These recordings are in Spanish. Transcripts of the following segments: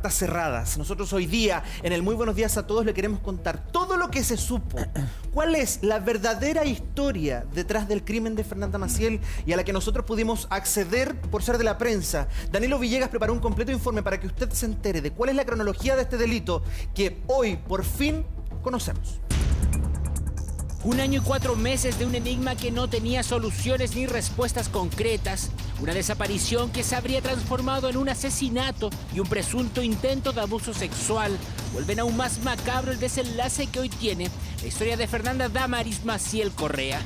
puertas cerradas. Nosotros hoy día, en el Muy Buenos Días a Todos, le queremos contar todo lo que se supo. ¿Cuál es la verdadera historia detrás del crimen de Fernanda Maciel y a la que nosotros pudimos acceder por ser de la prensa? Danilo Villegas preparó un completo informe para que usted se entere de cuál es la cronología de este delito que hoy, por fin, conocemos. 1 año y 4 meses de un enigma que no tenía soluciones ni respuestas concretas. Una desaparición que se habría transformado en un asesinato y un presunto intento de abuso sexual. Vuelven aún más macabro el desenlace que hoy tiene la historia de Fernanda Damaris Maciel Correa.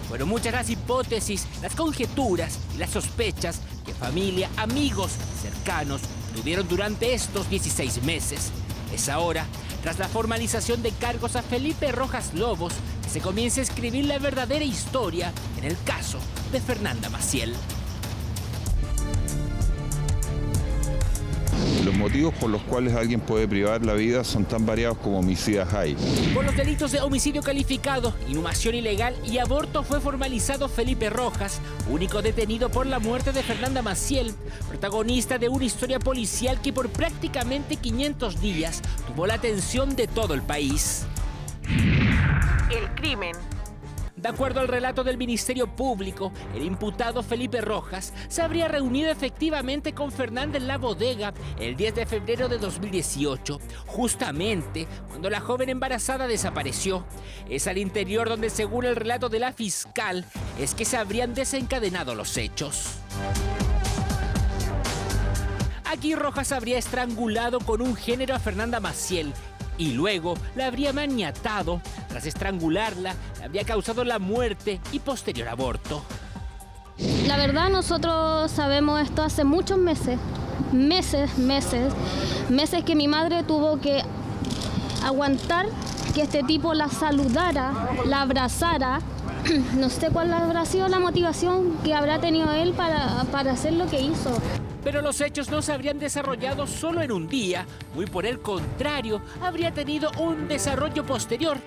Fueron muchas las hipótesis, las conjeturas y las sospechas que familia, amigos, cercanos tuvieron durante estos 16 meses. Es ahora, tras la formalización de cargos a Felipe Rojas Lobos, que se comienza a escribir la verdadera historia en el caso de Fernanda Maciel. Los motivos por los cuales alguien puede privar la vida son tan variados como homicidios hay. Por los delitos de homicidio calificado, inhumación ilegal y aborto fue formalizado Felipe Rojas, único detenido por la muerte de Fernanda Maciel, protagonista de una historia policial que por prácticamente 500 días tuvo la atención de todo el país. El crimen. De acuerdo al relato del Ministerio Público, el imputado Felipe Rojas se habría reunido efectivamente con Fernanda en la bodega el 10 de febrero de 2018, justamente cuando la joven embarazada desapareció. Es al interior donde, según el relato de la fiscal, es que se habrían desencadenado los hechos. Aquí Rojas habría estrangulado con un género a Fernanda Maciel y luego la habría maniatado. Tras estrangularla, le habría causado la muerte y posterior aborto. La verdad, nosotros sabemos esto hace muchos meses que mi madre tuvo que aguantar que este tipo la saludara, la abrazara. No sé cuál habrá sido la motivación que habrá tenido él para hacer lo que hizo. Pero los hechos no se habrían desarrollado solo en un día, muy por el contrario, habría tenido un desarrollo posterior.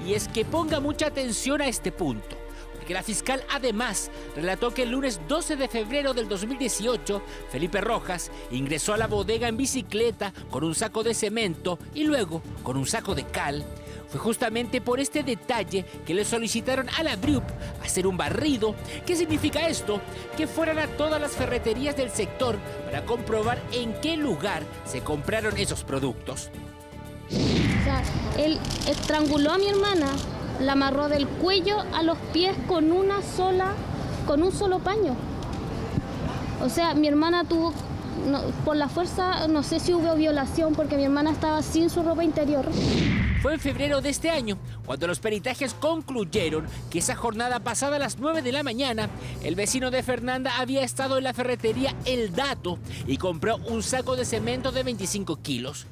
Y es que ponga mucha atención a este punto, porque la fiscal además relató que el lunes 12 de febrero del 2018, Felipe Rojas ingresó a la bodega en bicicleta con un saco de cemento y luego con un saco de cal. Fue justamente por este detalle que le solicitaron a la BRIUP hacer un barrido. ¿Qué significa esto? Que fueran a todas las ferreterías del sector para comprobar en qué lugar se compraron esos productos. O sea, él estranguló a mi hermana, la amarró del cuello a los pies con un solo paño. O sea, mi hermana tuvo, por la fuerza, no sé si hubo violación porque mi hermana estaba sin su ropa interior. Fue en febrero de este año, cuando los peritajes concluyeron que esa jornada pasada a las 9 de la mañana, el vecino de Fernanda había estado en la ferretería El Dato y compró un saco de cemento de 25 kilos.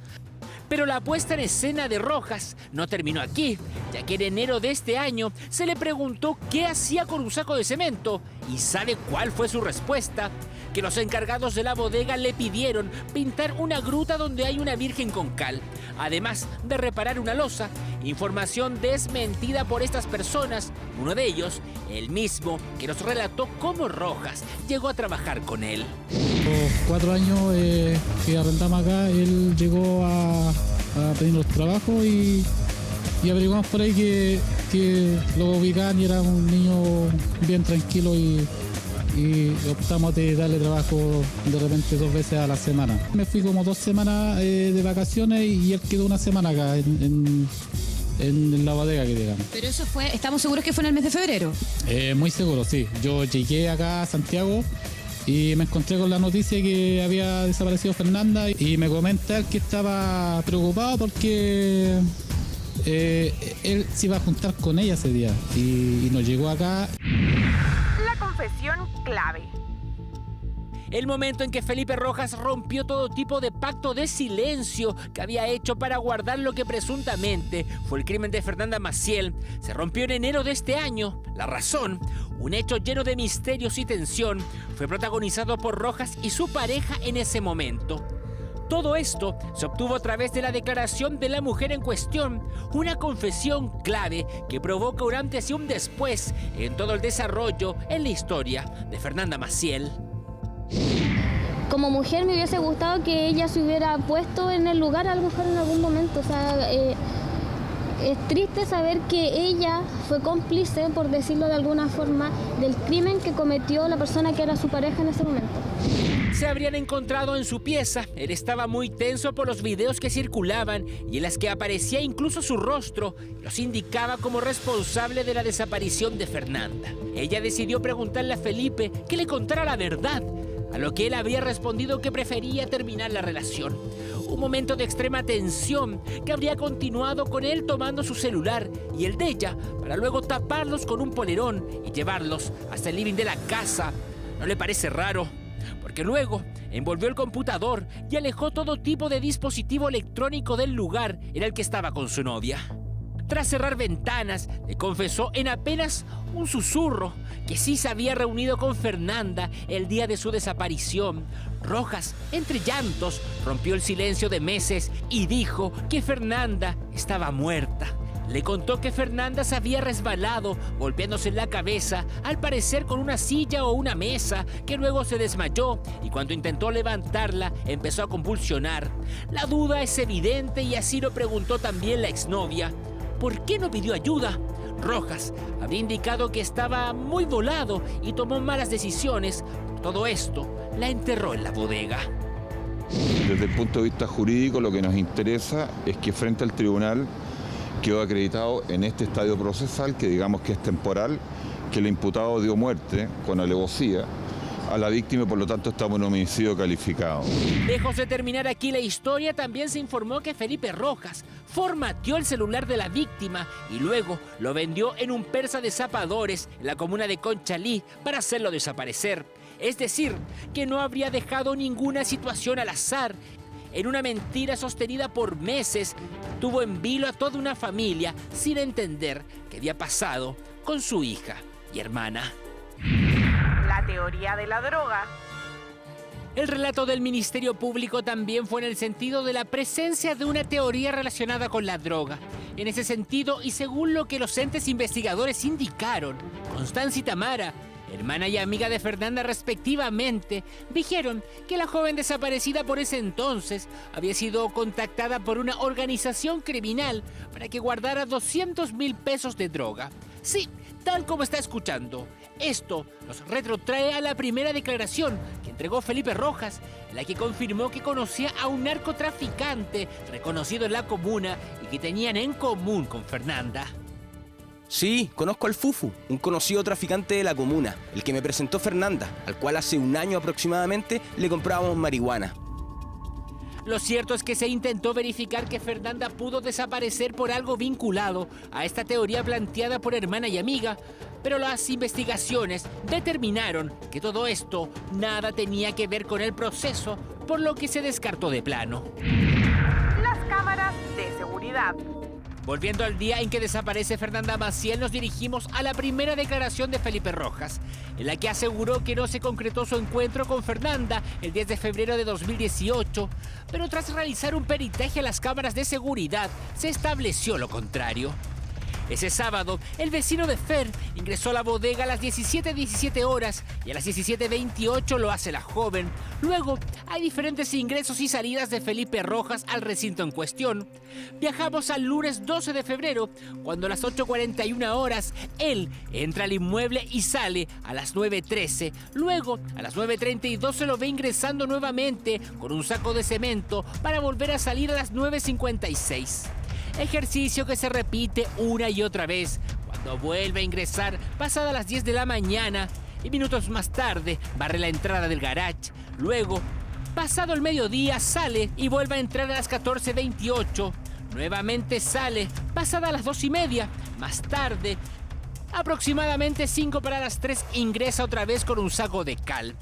Pero la puesta en escena de Rojas no terminó aquí, ya que en enero de este año se le preguntó qué hacía con un saco de cemento. ¿Y sabe cuál fue su respuesta? Que los encargados de la bodega le pidieron pintar una gruta donde hay una virgen con cal, además de reparar una losa. Información desmentida por estas personas, uno de ellos, el mismo que nos relató cómo Rojas llegó a trabajar con él. Los 4 años que arrendamos acá, él llegó a pedirnos trabajo y averiguamos por ahí que lo ubicaban y era un niño bien tranquilo y optamos de darle trabajo de repente 2 veces a la semana. Me fui como 2 semanas de vacaciones y él quedó 1 semana acá en la bodega, que digamos. Pero eso fue, ¿estamos seguros que fue en el mes de febrero? Muy seguro, sí. Yo llegué acá a Santiago y me encontré con la noticia que había desaparecido Fernanda y me comenta él que estaba preocupado porque él se iba a juntar con ella ese día y nos llegó acá. La confesión clave. El momento en que Felipe Rojas rompió todo tipo de pacto de silencio que había hecho para guardar lo que presuntamente fue el crimen de Fernanda Maciel se rompió en enero de este año. La razón, un hecho lleno de misterios y tensión, fue protagonizado por Rojas y su pareja en ese momento. Todo esto se obtuvo a través de la declaración de la mujer en cuestión, una confesión clave que provoca un antes y un después en todo el desarrollo en la historia de Fernanda Maciel. como mujer me hubiese gustado que ella se hubiera puesto en el lugar a lo mejor en algún momento. O sea, es triste saber que ella fue cómplice, por decirlo de alguna forma, del crimen que cometió la persona que era su pareja en ese momento. Se habrían encontrado en su pieza. Él estaba muy tenso por los videos que circulaban y en las que aparecía incluso su rostro. Los indicaba como responsable de la desaparición de Fernanda. Ella decidió preguntarle a Felipe que le contara la verdad, a lo que él habría respondido que prefería terminar la relación. Un momento de extrema tensión que habría continuado con él tomando su celular y el de ella para luego taparlos con un polerón y llevarlos hasta el living de la casa. ¿No le parece raro? Porque luego envolvió el computador y alejó todo tipo de dispositivo electrónico del lugar en el que estaba con su novia. Tras cerrar ventanas, le confesó en apenas un susurro que sí se había reunido con Fernanda el día de su desaparición. Rojas, entre llantos, rompió el silencio de meses y dijo que Fernanda estaba muerta. Le contó que Fernanda se había resbalado, golpeándose en la cabeza, al parecer con una silla o una mesa, que luego se desmayó y cuando intentó levantarla empezó a convulsionar. La duda es evidente y así lo preguntó también la exnovia. ¿Por qué no pidió ayuda? Rojas había indicado que estaba muy volado y tomó malas decisiones. Por todo esto, la enterró en la bodega. Desde el punto de vista jurídico, lo que nos interesa es que frente al tribunal quedó acreditado en este estadio procesal, que digamos que es temporal, que el imputado dio muerte con alevosía a la víctima y por lo tanto estamos en un homicidio calificado. Lejos de terminar aquí la historia, también se informó que Felipe Rojas formateó el celular de la víctima y luego lo vendió en un persa de zapadores en la comuna de Conchalí para hacerlo desaparecer. Es decir, que no habría dejado ninguna situación al azar. En una mentira sostenida por meses, tuvo en vilo a toda una familia sin entender qué había pasado con su hija y hermana. La teoría de la droga. El relato del Ministerio Público también fue en el sentido de la presencia de una teoría relacionada con la droga. En ese sentido, y según lo que los entes investigadores indicaron, Constanza y Tamara, hermana y amiga de Fernanda respectivamente, dijeron que la joven desaparecida por ese entonces había sido contactada por una organización criminal para que guardara 200,000 pesos de droga. Sí, tal como está escuchando. Esto nos retrotrae a la primera declaración que entregó Felipe Rojas, en la que confirmó que conocía a un narcotraficante reconocido en la comuna y que tenían en común con Fernanda. Sí, conozco al Fufu, un conocido traficante de la comuna, el que me presentó Fernanda, al cual hace un año aproximadamente le comprábamos marihuana. Lo cierto es que se intentó verificar que Fernanda pudo desaparecer por algo vinculado a esta teoría planteada por hermana y amiga, pero las investigaciones determinaron que todo esto nada tenía que ver con el proceso, por lo que se descartó de plano. Las cámaras de seguridad. Volviendo al día en que desaparece Fernanda Maciel, nos dirigimos a la primera declaración de Felipe Rojas, en la que aseguró que no se concretó su encuentro con Fernanda el 10 de febrero de 2018, pero tras realizar un peritaje a las cámaras de seguridad, se estableció lo contrario. Ese sábado, el vecino de Fer ingresó a la bodega a las 17:17 horas y a las 17:28 lo hace la joven. Luego, hay diferentes ingresos y salidas de Felipe Rojas al recinto en cuestión. Viajamos al lunes 12 de febrero, cuando a las 8:41 horas, él entra al inmueble y sale a las 9:13. Luego, a las 9:32 se lo ve ingresando nuevamente con un saco de cemento para volver a salir a las 9:56. Ejercicio que se repite una y otra vez, cuando vuelve a ingresar pasada las 10 de la mañana y minutos más tarde barre la entrada del garage. Luego, pasado el mediodía, sale y vuelve a entrar a las 14:28. Nuevamente sale pasada las 2:30. Más tarde, aproximadamente 5 para las 3, ingresa otra vez con un saco de cal.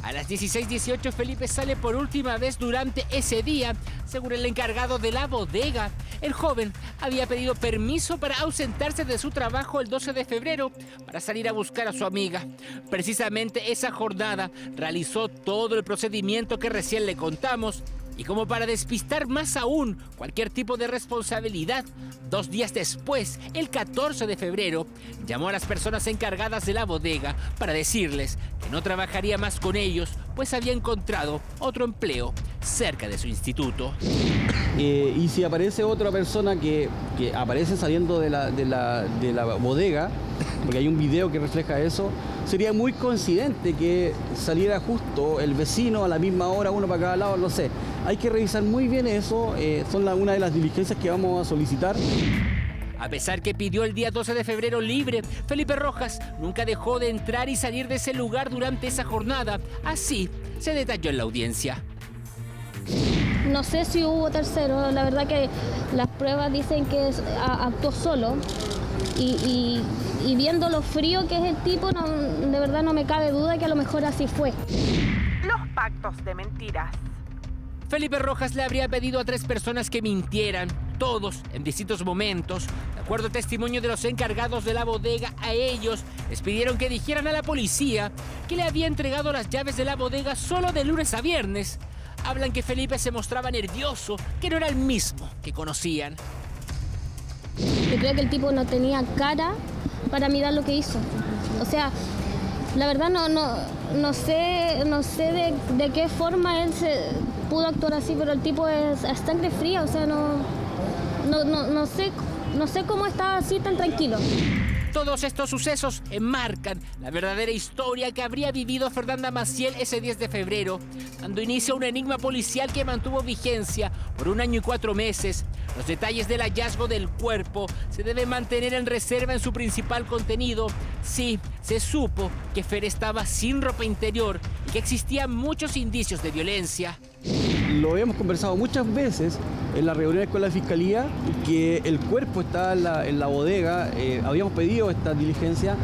A las 16:18 Felipe sale por última vez durante ese día. Según el encargado de la bodega, el joven había pedido permiso para ausentarse de su trabajo el 12 de febrero para salir a buscar a su amiga. Precisamente esa jornada realizó todo el procedimiento que recién le contamos Y como para despistar más aún cualquier tipo de responsabilidad, 2 días después, el 14 de febrero, llamó a las personas encargadas de la bodega para decirles que no trabajaría más con ellos, pues había encontrado otro empleo cerca de su instituto. Y si aparece otra persona que aparece saliendo de la bodega, porque hay un video que refleja eso, sería muy coincidente que saliera justo el vecino a la misma hora, uno para cada lado, no sé. Hay que revisar muy bien eso, son una de las diligencias que vamos a solicitar. A pesar que pidió el día 12 de febrero libre, Felipe Rojas nunca dejó de entrar y salir de ese lugar durante esa jornada. Así se detalló en la audiencia. No sé si hubo tercero, la verdad que las pruebas dicen que actuó solo y viendo lo frío que es el tipo, de verdad no me cabe duda que a lo mejor así fue. Los pactos de mentiras. Felipe Rojas le habría pedido a 3 personas que mintieran, todos en distintos momentos. De acuerdo al testimonio de los encargados de la bodega, a ellos les pidieron que dijeran a la policía que le había entregado las llaves de la bodega solo de lunes a viernes. Hablan que Felipe se mostraba nervioso, que no era el mismo que conocían. Yo creo que el tipo no tenía cara para mirar lo que hizo. O sea, la verdad no sé de qué forma él se pudo actuar así, pero el tipo es sangre fría, o sea, no sé cómo estaba así tan tranquilo. Todos estos sucesos enmarcan la verdadera historia que habría vivido Fernanda Maciel ese 10 de febrero, dando inicio a un enigma policial que mantuvo vigencia por 1 año y 4 meses. Los detalles del hallazgo del cuerpo se deben mantener en reserva en su principal contenido. Sí, se supo que Fer estaba sin ropa interior y que existían muchos indicios de violencia. Lo hemos conversado muchas veces en las reuniones con la Fiscalía, que el cuerpo está en la bodega, habíamos pedido esta diligencia,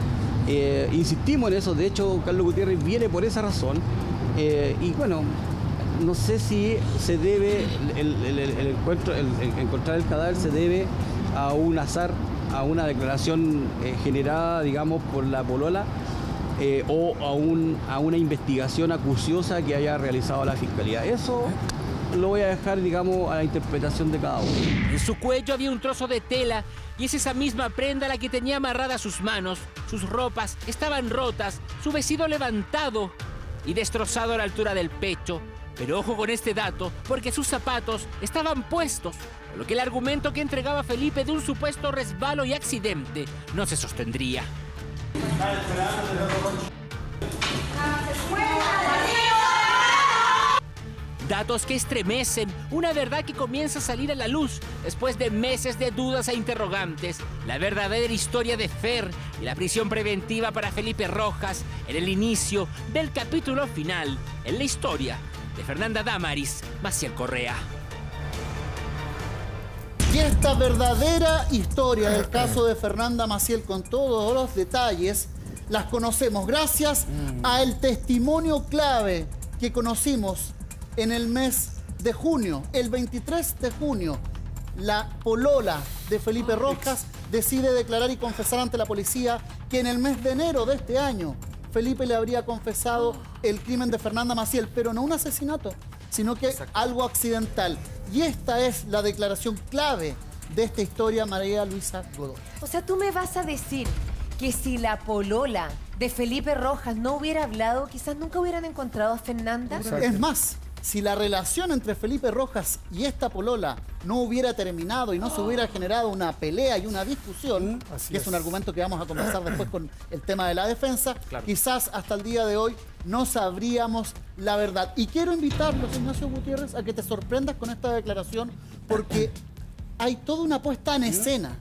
insistimos en eso, de hecho Carlos Gutiérrez viene por esa razón, y bueno, no sé si se debe, encontrar el cadáver se debe a un azar, a una declaración generada, digamos, por la polola, o a una investigación acuciosa que haya realizado la Fiscalía. Eso lo voy a dejar, digamos, a la interpretación de cada uno. En su cuello había un trozo de tela y es esa misma prenda la que tenía amarrada sus manos. Sus ropas estaban rotas, su vestido levantado y destrozado a la altura del pecho. Pero ojo con este dato, porque sus zapatos estaban puestos, por lo que el argumento que entregaba Felipe de un supuesto resbalo y accidente no se sostendría. Datos que estremecen, una verdad que comienza a salir a la luz después de meses de dudas e interrogantes. La verdadera historia de Fer y la prisión preventiva para Felipe Rojas en el inicio del capítulo final en la historia de Fernanda Damaris Maciel Correa. Y esta verdadera historia del caso de Fernanda Maciel con todos los detalles las conocemos gracias al testimonio clave que conocimos en el mes de junio. El 23 de junio, la polola de Felipe Rojas decide declarar y confesar ante la policía que en el mes de enero de este año Felipe le habría confesado el crimen de Fernanda Maciel, pero no un asesinato, sino que algo accidental. Y esta es la declaración clave de esta historia, María Luisa Godoy. O sea, tú me vas a decir que si la polola de Felipe Rojas no hubiera hablado, quizás nunca hubieran encontrado a Fernanda. Es más, si la relación entre Felipe Rojas y esta polola no hubiera terminado y no se hubiera generado una pelea y una discusión, que es un argumento que vamos a conversar después con el tema de la defensa, quizás hasta el día de hoy no sabríamos la verdad. Y quiero invitarlos, Ignacio Gutiérrez, a que te sorprendas con esta declaración, porque hay toda una puesta en escena,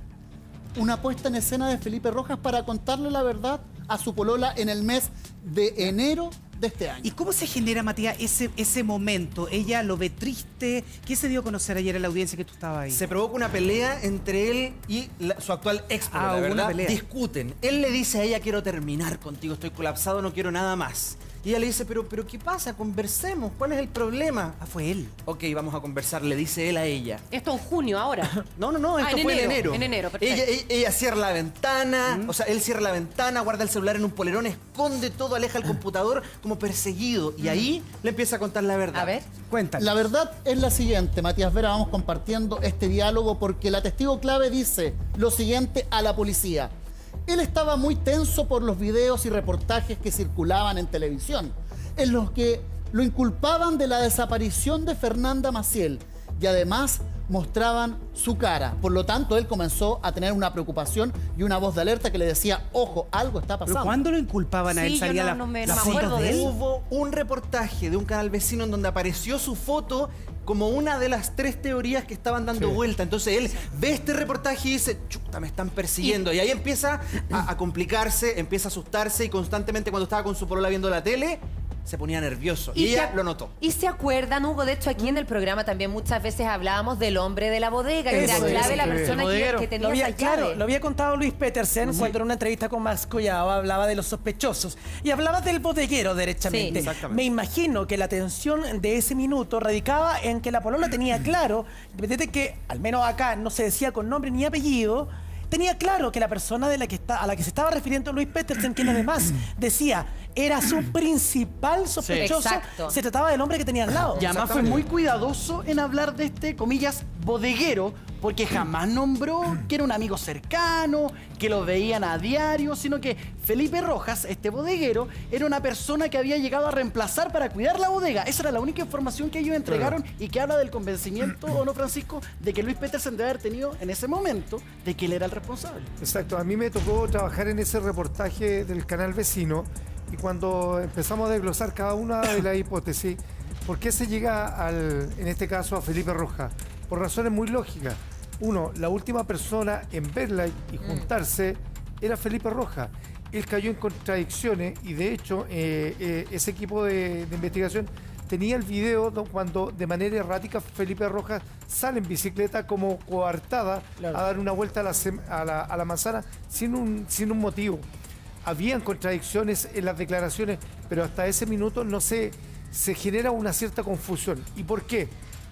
de Felipe Rojas para contarle la verdad a su polola en el mes de enero de este año. ¿Y cómo se genera, Matías, ese momento? ¿Ella lo ve triste? ¿Qué se dio a conocer ayer en la audiencia que tú estabas ahí? Se provoca una pelea entre él y su actual ex, ¿verdad? Discuten. Él le dice a ella, quiero terminar contigo, estoy colapsado, no quiero nada más. Y ella le dice, pero ¿qué pasa? Conversemos, ¿cuál es el problema? Ah, fue él. Ok, vamos a conversar, le dice él a ella. Esto en junio ahora. No, esto fue en enero. En enero, perfecto. Ella cierra la ventana, o sea, él cierra la ventana, guarda el celular en un polerón, esconde todo, aleja el computador como perseguido. Y ahí le empieza a contar la verdad. A ver. Cuéntale. La verdad es la siguiente, Matías Vera, vamos compartiendo este diálogo porque la testigo clave dice lo siguiente a la policía. Él estaba muy tenso por los videos y reportajes que circulaban en televisión, en los que lo inculpaban de la desaparición de Fernanda Maciel y además mostraban su cara. Por lo tanto, él comenzó a tener una preocupación y una voz de alerta que le decía, ojo, algo está pasando. ¿Pero cuándo lo inculpaban a él? Sí, yo Salía no me la acuerdo foto de él. Hubo un reportaje de un canal vecino en donde apareció su foto como una de las 3 teorías que estaban dando vuelta. Entonces él ve este reportaje y dice, chuta, me están persiguiendo. Y ahí empieza a complicarse, empieza a asustarse y constantemente cuando estaba con su polola viendo la tele, se ponía nervioso. Y ella lo notó. Y se acuerdan, Hugo, de hecho aquí en el programa también muchas veces hablábamos del hombre de la bodega, que era clave la persona que tenía esa llave. Claro, lo había contado Luis Petersen cuando en una entrevista con Max Collado hablaba de los sospechosos y hablaba del bodeguero derechamente. Sí. Me imagino que la tensión de ese minuto radicaba en que la polola tenía claro, desde que al menos acá no se decía con nombre ni apellido, tenía claro que la persona a la que se estaba refiriendo Luis Petersen, quien además decía era su principal sospechoso, se trataba del hombre que tenía al lado. Y además fue muy cuidadoso en hablar de este, comillas, bodeguero, porque jamás nombró que era un amigo cercano, que lo veían a diario, sino que Felipe Rojas, este bodeguero, era una persona que había llegado a reemplazar para cuidar la bodega. Esa era la única información que ellos entregaron y que habla del convencimiento, ¿o no, Francisco?, de que Luis Petersen debe haber tenido en ese momento de que él era el responsable. Exacto, a mí me tocó trabajar en ese reportaje del canal vecino y cuando empezamos a desglosar cada una de las hipótesis, ¿por qué se llega en este caso, a Felipe Rojas? Por razones muy lógicas. Uno, la última persona en verla y juntarse era Felipe Rojas. Él cayó en contradicciones y de hecho ese equipo de investigación tenía el video cuando de manera errática Felipe Rojas sale en bicicleta como coartada a dar una vuelta a la manzana sin un motivo. Habían contradicciones en las declaraciones, pero hasta ese minuto no se genera una cierta confusión. ¿Y por qué?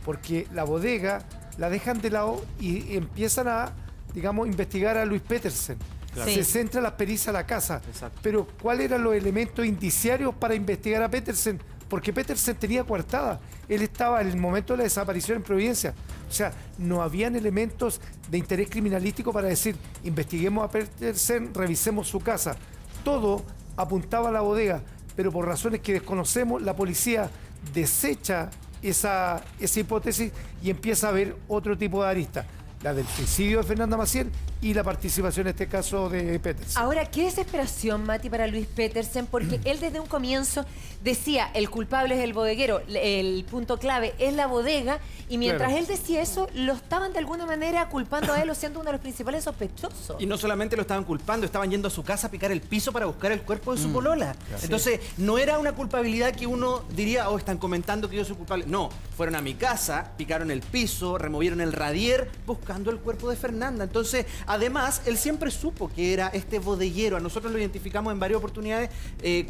Porque la bodega la dejan de lado y empiezan a, digamos, investigar a Luis Petersen. Claro. Se centra las pericias a la casa. Exacto. Pero ¿cuáles eran los elementos indiciarios para investigar a Petersen? Porque Petersen tenía coartada. Él estaba en el momento de la desaparición en Providencia. O sea, no habían elementos de interés criminalístico para decir, investiguemos a Petersen, revisemos su casa. Todo apuntaba a la bodega, pero por razones que desconocemos, la policía desecha esa hipótesis y empieza a ver otro tipo de arista, la del suicidio de Fernanda Maciel y la participación en este caso de Petersen. Ahora, qué desesperación, Mati, para Luis Petersen, porque él desde un comienzo decía, el culpable es el bodeguero, el punto clave es la bodega, y mientras él decía eso, lo estaban de alguna manera culpando a él o siendo uno de los principales sospechosos. Y no solamente lo estaban culpando, estaban yendo a su casa a picar el piso para buscar el cuerpo de su polola. Entonces, no era una culpabilidad que uno diría, oh, están comentando que yo soy culpable. No, fueron a mi casa, picaron el piso, removieron el radier, buscando el cuerpo de Fernanda. Entonces, además, él siempre supo que era este bodeguero. A nosotros lo identificamos en varias oportunidades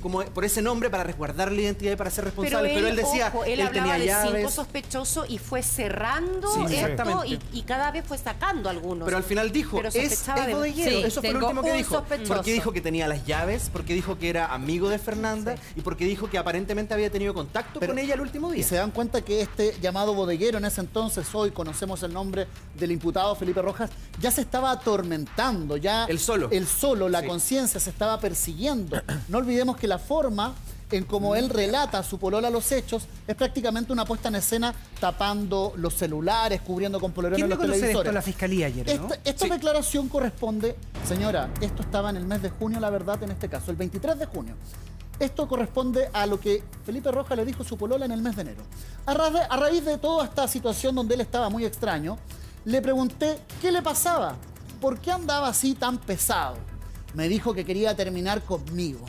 como por ese nombre para resguardar la identidad y para ser responsable. Pero él decía, ojo, él hablaba tenía de 5 sospechosos y fue cerrando esto y cada vez fue sacando algunos. Pero al final dijo, es el bodeguero. Eso fue lo último que dijo. Porque dijo que tenía las llaves, porque dijo que era amigo de Fernanda y porque dijo que aparentemente había tenido contacto con ella el último día. Y se dan cuenta que este llamado bodeguero en ese entonces, hoy conocemos el nombre del imputado Felipe Rojas, ya se estaba atormentando, ya el solo, la conciencia se estaba persiguiendo. No olvidemos que la forma en cómo él relata a su polola los hechos es prácticamente una puesta en escena tapando los celulares, cubriendo con polerones los televisores. Esto la fiscalía ayer, ¿no? Esta declaración corresponde, señora, esto estaba en el mes de junio, la verdad, en este caso, el 23 de junio. Esto corresponde a lo que Felipe Rojas le dijo a su polola en el mes de enero. A raíz de toda esta situación donde él estaba muy extraño, le pregunté qué le pasaba, por qué andaba así tan pesado. Me dijo que quería terminar conmigo.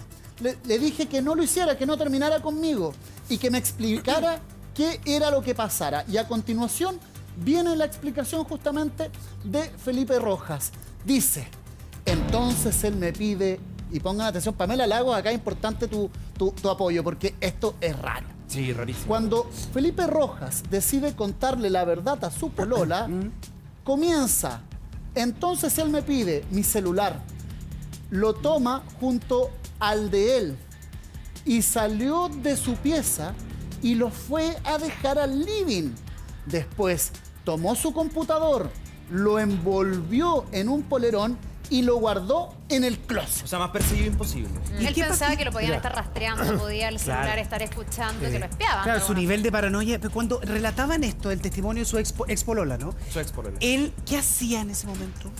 Le dije que no lo hiciera, que no terminara conmigo y que me explicara qué era lo que pasara. Y a continuación viene la explicación justamente de Felipe Rojas. Dice, entonces él me pide y pongan atención, Pamela Lagos, acá es importante tu apoyo, porque esto es raro. Sí, rarísimo. Cuando Felipe Rojas decide contarle la verdad a su polola, comienza. Entonces él me pide mi celular, lo toma junto al de él y salió de su pieza y lo fue a dejar al living. Después tomó su computador, lo envolvió en un polerón y lo guardó en el closet. O sea, más perseguido imposible. Él pensaba que lo podían estar rastreando, podía el celular estar escuchando, que lo espiaban. Claro, su nivel de paranoia. Cuando relataban esto, el testimonio de su expolola, ¿no? Su expolola. ¿Él qué hacía en ese momento?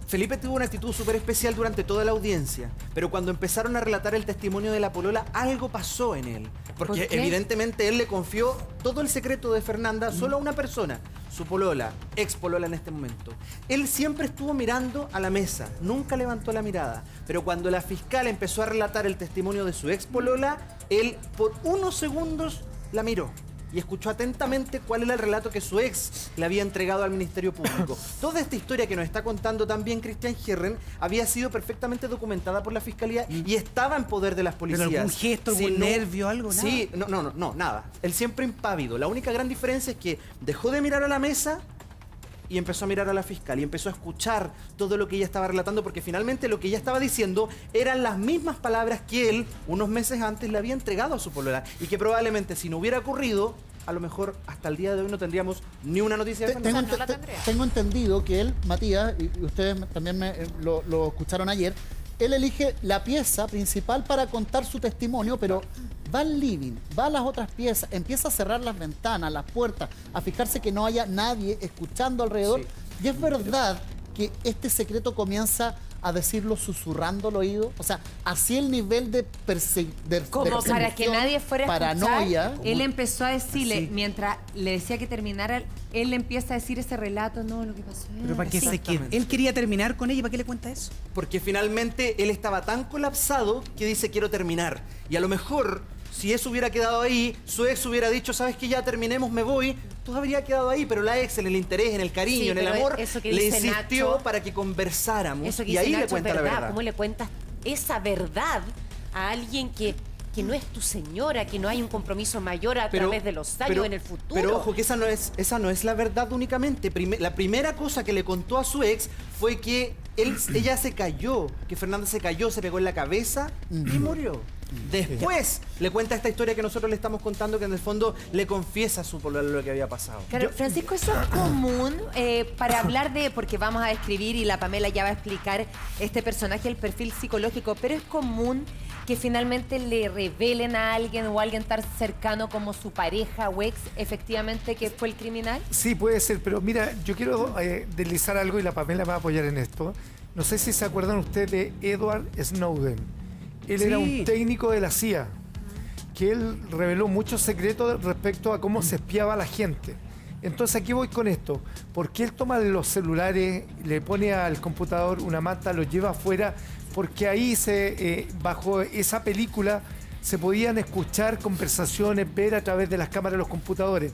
Felipe tuvo una actitud súper especial durante toda la audiencia, pero cuando empezaron a relatar el testimonio de la polola, algo pasó en él. Porque evidentemente él le confió todo el secreto de Fernanda solo a una persona, su polola, ex polola en este momento. Él siempre estuvo mirando a la mesa, nunca levantó la mirada, pero cuando la fiscal empezó a relatar el testimonio de su ex polola, él por unos segundos la miró y escuchó atentamente cuál era el relato que su ex le había entregado al Ministerio Público. Toda esta historia que nos está contando también Cristian Herren había sido perfectamente documentada por la Fiscalía y estaba en poder de las policías. ¿Pero algún gesto, algún nervio, algo? Nada. Sí, no, nada. Él siempre impávido. La única gran diferencia es que dejó de mirar a la mesa y empezó a mirar a la fiscal y empezó a escuchar todo lo que ella estaba relatando, porque finalmente lo que ella estaba diciendo eran las mismas palabras que él unos meses antes le había entregado a su polola y que probablemente si no hubiera ocurrido, a lo mejor hasta el día de hoy no tendríamos ni una noticia de Fernanda. Tengo entendido que él, Matías, y ustedes también lo escucharon ayer, él elige la pieza principal para contar su testimonio, pero va al living, va a las otras piezas, empieza a cerrar las ventanas, las puertas, a fijarse que no haya nadie escuchando alrededor. Sí. Y es verdad que este secreto comienza a decirlo susurrando al oído, o sea, así el nivel de como para que nadie fuera a paranoia. Escuchar, él empezó a decirle, mientras le decía que terminara, él empieza a decir ese relato, no, lo que pasó. Pero para qué se quede. Él quería terminar con ella, ¿para qué le cuenta eso? Porque finalmente él estaba tan colapsado que dice quiero terminar. Y a lo mejor, si eso hubiera quedado ahí, su ex hubiera dicho, sabes que ya terminemos, me voy, todo habría quedado ahí, pero la ex en el interés, en el cariño, en el amor, le insistió Nacho, para que conversáramos eso que y ahí Nacho, le cuenta la verdad. ¿Cómo le cuentas esa verdad a alguien que no es tu señora, que no hay un compromiso mayor a través de los años en el futuro? Pero ojo, que esa no es la verdad únicamente. La primera cosa que le contó a su ex fue que ella se cayó, que Fernanda se cayó, se pegó en la cabeza y murió. Después le cuenta esta historia que nosotros le estamos contando, que en el fondo le confiesa a su polola lo que había pasado. Claro, Francisco, eso es común para hablar de, porque vamos a describir y la Pamela ya va a explicar este personaje, el perfil psicológico, pero es común que finalmente le revelen a alguien o a alguien tan cercano como su pareja o ex, efectivamente, que fue el criminal. Sí, puede ser, pero mira, yo quiero deslizar algo y la Pamela me va a apoyar en esto. No sé si se acuerdan ustedes de Edward Snowden. Él era un técnico de la CIA, que él reveló muchos secretos respecto a cómo se espiaba a la gente. Entonces aquí voy con esto. Porque él toma los celulares, le pone al computador una manta, lo lleva afuera, porque ahí bajo esa película se podían escuchar conversaciones, ver a través de las cámaras de los computadores.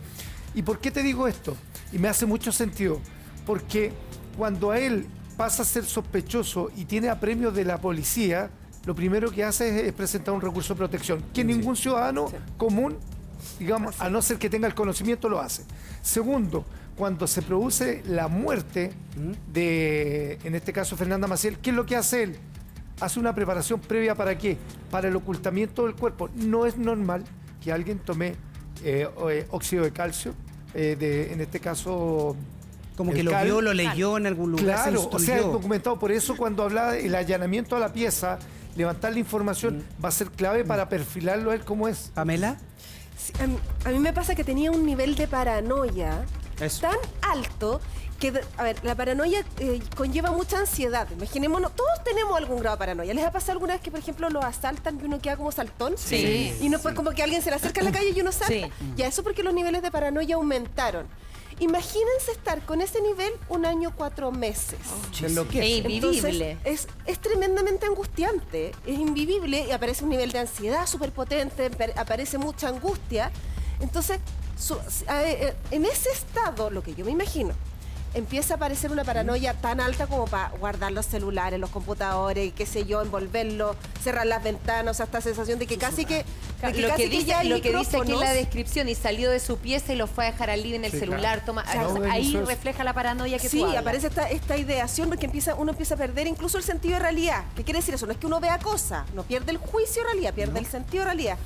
¿Y por qué te digo esto? Y me hace mucho sentido. Porque cuando a él pasa a ser sospechoso y tiene apremios de la policía, lo primero que hace es presentar un recurso de protección, que ningún ciudadano común, digamos, a no ser que tenga el conocimiento, lo hace. Segundo, cuando se produce la muerte de, en este caso, Fernanda Maciel, ¿qué es lo que hace él? Hace una preparación previa ¿para qué? Para el ocultamiento del cuerpo. No es normal que alguien tome óxido de calcio, en este caso... Como que lo vio, lo leyó en algún lugar. Claro, o sea, es documentado. Por eso cuando hablaba del allanamiento a la pieza, levantar la información va a ser clave para perfilarlo a él como es. ¿Pamela? Sí, a mí me pasa que tenía un nivel de paranoia tan alto que, a ver, la paranoia conlleva mucha ansiedad. Imaginémonos, todos tenemos algún grado de paranoia. ¿Les ha pasado alguna vez que, por ejemplo, lo asaltan y uno queda como saltón? Sí. Y no fue como que alguien se le acerca en la calle y uno salta. Sí. Ya, eso porque los niveles de paranoia aumentaron. Imagínense estar con ese nivel 1 año 4 meses. Es invivible. Entonces, es tremendamente angustiante, es invivible y aparece un nivel de ansiedad súper potente, aparece mucha angustia. Entonces, en ese estado, lo que yo me imagino, empieza a aparecer una paranoia tan alta como para guardar los celulares, los computadores, qué sé yo, envolverlos, cerrar las ventanas, o sea, esta sensación de que casi que... Lo que dice aquí en la descripción, y salió de su pieza y lo fue a dejar al living en el celular. Claro. Ahí refleja la paranoia que tú hablas. Sí, aparece esta ideación porque uno empieza a perder incluso el sentido de realidad. ¿Qué quiere decir eso? No es que uno vea cosas, no pierde el juicio de realidad, pierde el sentido de realidad.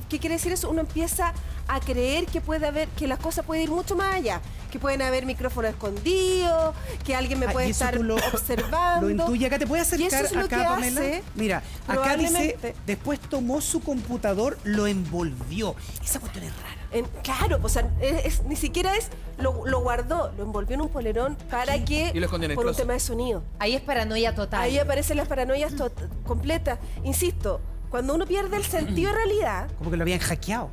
¿Qué quiere decir eso? Uno empieza a creer que puede haber, que las cosas pueden ir mucho más allá, que pueden haber micrófonos escondidos, que alguien me puede estar observando. Lo intuye acá, te puede acercar y eso es lo acá, que Pamela. hace, Mira, acá dice, después tomó su computador, lo envolvió. Esa cuestión es rara. Claro, o sea, ni siquiera lo guardó, lo envolvió en un polerón para que, y lo escondió en el por un closet. tema de sonido. Ahí es paranoia total. Ahí aparecen las paranoias completas. Insisto, cuando uno pierde el sentido de realidad... Como que lo habían hackeado.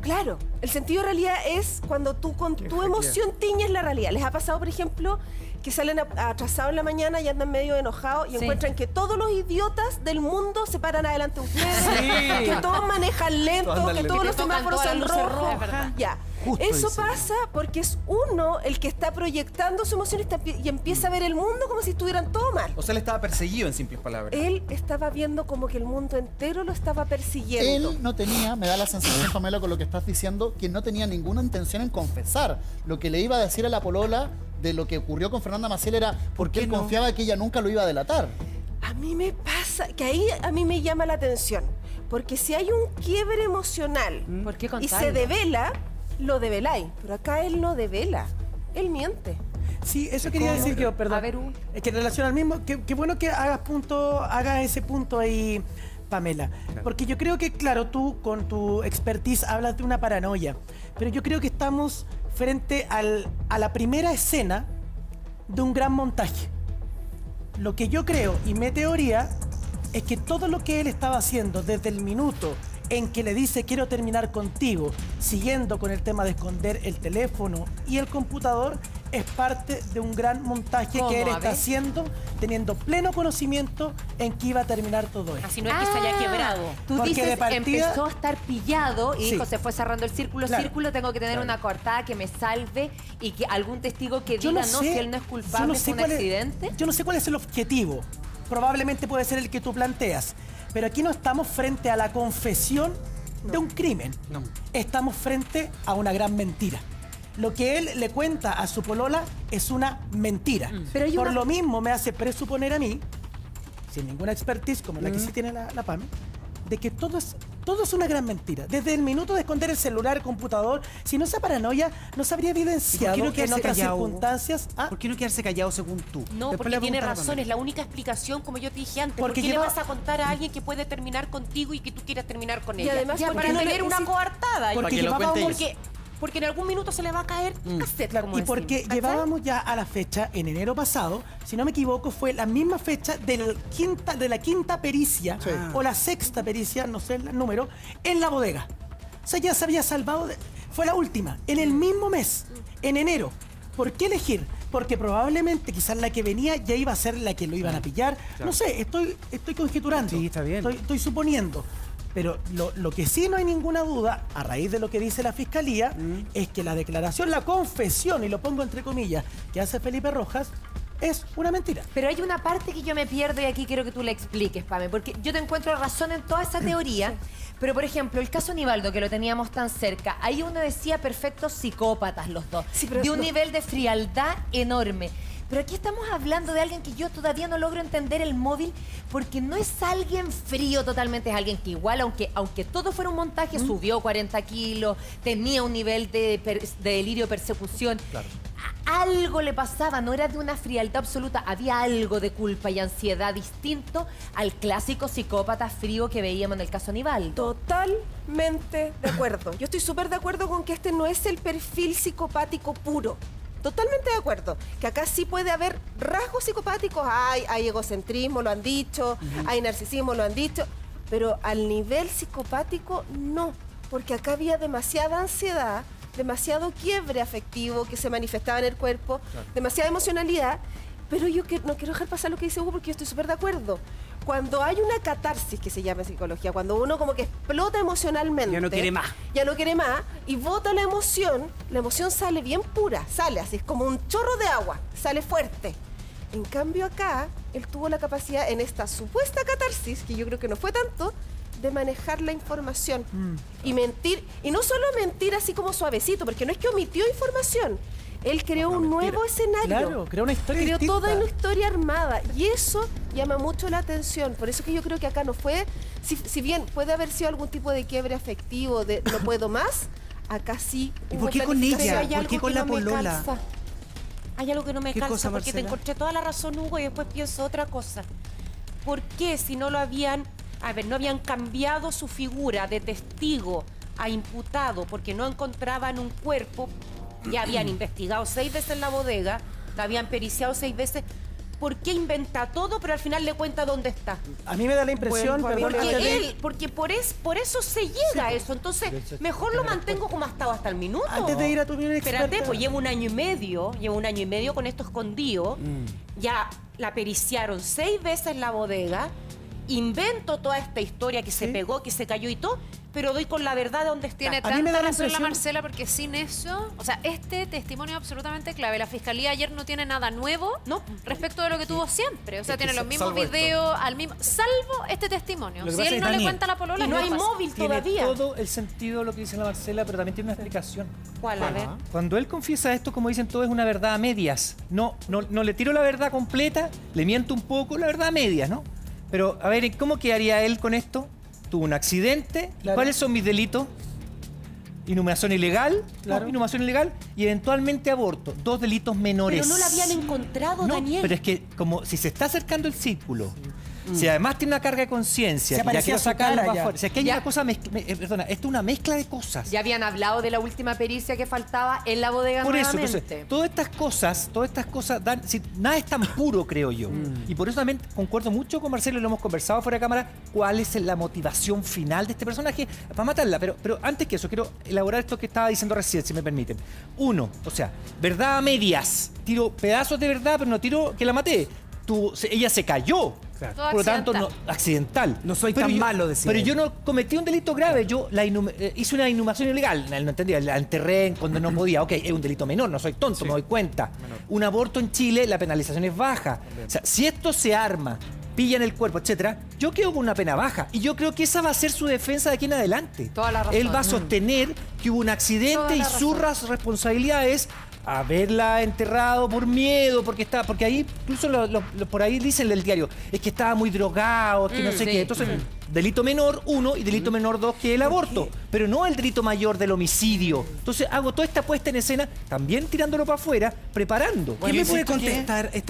Claro, el sentido de realidad es cuando tú con tu emoción tiñes la realidad. ¿Les ha pasado, por ejemplo, que salen atrasados en la mañana y andan medio enojados y encuentran que todos los idiotas del mundo se paran adelante de ustedes? Que todos manejan lento, que todos los semáforos son rojos. Ya. Eso pasa porque es uno el que está proyectando su emoción y empieza a ver el mundo como si estuvieran todo mal. O sea, él estaba perseguido, en simples palabras. Él estaba viendo como que el mundo entero lo estaba persiguiendo. Él no tenía, me da la sensación, Pamela, con lo que estás diciendo, que no tenía ninguna intención en confesar. Lo que le iba a decir a la polola de lo que ocurrió con Fernanda Maciel era porque él confiaba que ella nunca lo iba a delatar. A mí me pasa, que ahí a mí me llama la atención. Porque si hay un quiebre emocional ¿por qué y se devela, lo develáis. Pero acá él no devela, él miente. Sí, eso quería decir yo, perdón. A ver, es que en relación al mismo, qué bueno que hagas ese punto ahí, Pamela. Claro. Porque yo creo que, claro, tú con tu expertise hablas de una paranoia, pero yo creo que estamos frente a la primera escena de un gran montaje. Lo que yo creo y mi teoría es que todo lo que él estaba haciendo desde el minuto en que le dice quiero terminar contigo, siguiendo con el tema de esconder el teléfono y el computador, es parte de un gran montaje que él está haciendo, teniendo pleno conocimiento en que iba a terminar todo esto. Así no es que se haya quebrado. Tú dices, empezó a estar pillado y dijo, se fue cerrando el círculo, tengo que tener una cortada que me salve y que algún testigo que diga, no, si él no es culpable, fue un accidente. Yo no sé cuál es el objetivo. Probablemente puede ser el que tú planteas. Pero aquí no estamos frente a la confesión de un crimen. No. Estamos frente a una gran mentira. Lo que él le cuenta a su polola es una mentira. Pero por lo mismo me hace presuponer a mí, sin ninguna expertise como la que sí tiene la PAME, de que todo es una gran mentira. Desde el minuto de esconder el celular, el computador, si no esa paranoia no se habría evidenciado en otras circunstancias. ¿Por qué no quedarse callado según tú? No, porque tiene razón, es la única explicación, como yo te dije antes. ¿Por qué le vas a contar a alguien que puede terminar contigo y que tú quieras terminar con ella? Y además, para tener una coartada. Porque en algún minuto se le va a caer cassette, claro, y porque llevábamos ya a la fecha, en enero pasado, si no me equivoco, fue la misma fecha de la quinta pericia, o la sexta pericia, no sé el número, en la bodega. O sea, ya se había salvado, fue la última, en el mismo mes, en enero. ¿Por qué elegir? Porque probablemente quizás la que venía ya iba a ser la que lo iban a pillar. Claro. No sé, estoy conjeturando. Sí, está bien. Estoy suponiendo. Pero lo que sí no hay ninguna duda, a raíz de lo que dice la Fiscalía, es que la declaración, la confesión, y lo pongo entre comillas, que hace Felipe Rojas, es una mentira. Pero hay una parte que yo me pierdo y aquí quiero que tú la expliques, Pame, porque yo te encuentro razón en toda esa teoría, pero por ejemplo, el caso Nivaldo, que lo teníamos tan cerca, ahí uno decía perfectos psicópatas los dos, de un nivel de frialdad enorme. Pero aquí estamos hablando de alguien que yo todavía no logro entender el móvil, porque no es alguien frío totalmente, es alguien que igual, aunque todo fuera un montaje, subió 40 kilos, tenía un nivel de delirio de persecución. Claro. Algo le pasaba, no era de una frialdad absoluta, había algo de culpa y ansiedad distinto al clásico psicópata frío que veíamos en el caso Nivaldo. Totalmente de acuerdo. Yo estoy súper de acuerdo con que este no es el perfil psicopático puro. Totalmente de acuerdo. Que acá sí puede haber rasgos psicopáticos. Hay egocentrismo, lo han dicho. Hay narcisismo, lo han dicho. Pero al nivel psicopático, no. Porque acá había demasiada ansiedad, demasiado quiebre afectivo que se manifestaba en el cuerpo, demasiada emocionalidad. Pero yo no quiero dejar pasar lo que dice Hugo porque yo estoy súper de acuerdo. cuando hay una catarsis, que se llama en psicología, cuando uno como que explota emocionalmente. Ya no quiere más. Ya no quiere más y bota la emoción sale bien pura, sale así, es como un chorro de agua, sale fuerte. En cambio acá, él tuvo la capacidad en esta supuesta catarsis, que yo creo que no fue tanto, de manejar la información y mentir, y no solo mentir así como suavecito, porque no es que omitió información, él creó un nuevo escenario. Claro, creó una historia Creó distinta. toda una historia armada, y eso llama mucho la atención. Por eso que yo creo que acá no fue, si bien puede haber sido algún tipo de quiebre afectivo, de no puedo más, acá sí. ¿Y hubo por qué con planificación. ella? Hay ¿Por algo qué que con la no me polola? calza. Hay algo que no me ¿Qué calza cosa, porque te Marcela? encontré toda la razón, Hugo, y después pienso otra cosa. ¿Por qué si no lo habían, no habían cambiado su figura de testigo a imputado porque no encontraban un cuerpo? Ya habían investigado 6 veces la bodega, la habían periciado 6 veces. ¿Por qué inventa todo, pero al final le cuenta dónde está? A mí me da la impresión, perdón, Porque por eso se llega a eso. Entonces, mejor lo mantengo como ha estado hasta el minuto. Antes de ir a tu opinión experta. Espérate, pues llevo un año y medio con esto escondido. Ya la periciaron 6 veces la bodega. Invento toda esta historia que se pegó, que se cayó y todo, pero doy con la verdad de dónde está. Tiene tanta razón la Marcela, porque sin eso, o sea, este testimonio es absolutamente clave. La fiscalía ayer no tiene nada nuevo respecto de lo que tuvo siempre. O sea, tiene los mismos videos, salvo este testimonio. Si él no le cuenta a la polola, y no hay móvil todavía. Tiene todo el sentido lo que dice la Marcela, pero también tiene una explicación. ¿Cuál? A ver. Cuando él confiesa esto, como dicen todos, es una verdad a medias. No le tiro la verdad completa, le miento un poco, la verdad a medias, ¿no? Pero, a ver, ¿cómo quedaría él con esto? Tuvo un accidente. Claro. ¿Cuáles son mis delitos? Inhumación ilegal, inhumación ilegal y eventualmente aborto. 2 delitos menores. Pero no la habían encontrado, No, Daniel. pero es que como si se está acercando el círculo, si además tiene una carga de conciencia, Se que ya aparecía quiero su sacarlo cara para ya. afuera. O sea, que hay Ya. una cosa, perdona, esto es una mezcla de cosas. Ya habían hablado de la última pericia que faltaba en la bodega Por eso, nuevamente. entonces, todas estas cosas dan, nada es tan puro, creo yo. Y por eso también concuerdo mucho con Marcelo, y lo hemos conversado fuera de cámara, cuál es la motivación final de este personaje para matarla. Pero antes que eso, quiero elaborar esto que estaba diciendo recién, si me permiten. 1, o sea, verdad a medias. Tiro pedazos de verdad, pero no tiro que la maté. Ella se cayó. Claro. Por lo tanto, accidental. No soy Pero tan yo- malo, decía Pero él. yo no cometí un delito grave. Yo hice una inhumación ilegal. No entendía, la enterré cuando no podía. Ok, es un delito menor, no soy tonto, me doy cuenta. Un aborto en Chile, la penalización es baja. O sea, si esto se arma, pillan el cuerpo, etcétera, yo quedo con una pena baja. Y yo creo que esa va a ser su defensa de aquí en adelante. Toda la razón. Él va a sostener que hubo un accidente Toda y la su responsabilidad es haberla enterrado por miedo, porque ahí incluso por ahí dicen en el diario, es que estaba muy drogado, que no sé qué. Entonces, delito menor 1 y delito menor 2, que es el aborto, pero no el delito mayor del homicidio. Entonces hago toda esta puesta en escena, también tirándolo para afuera, preparando. ¿Quién me puede contestar?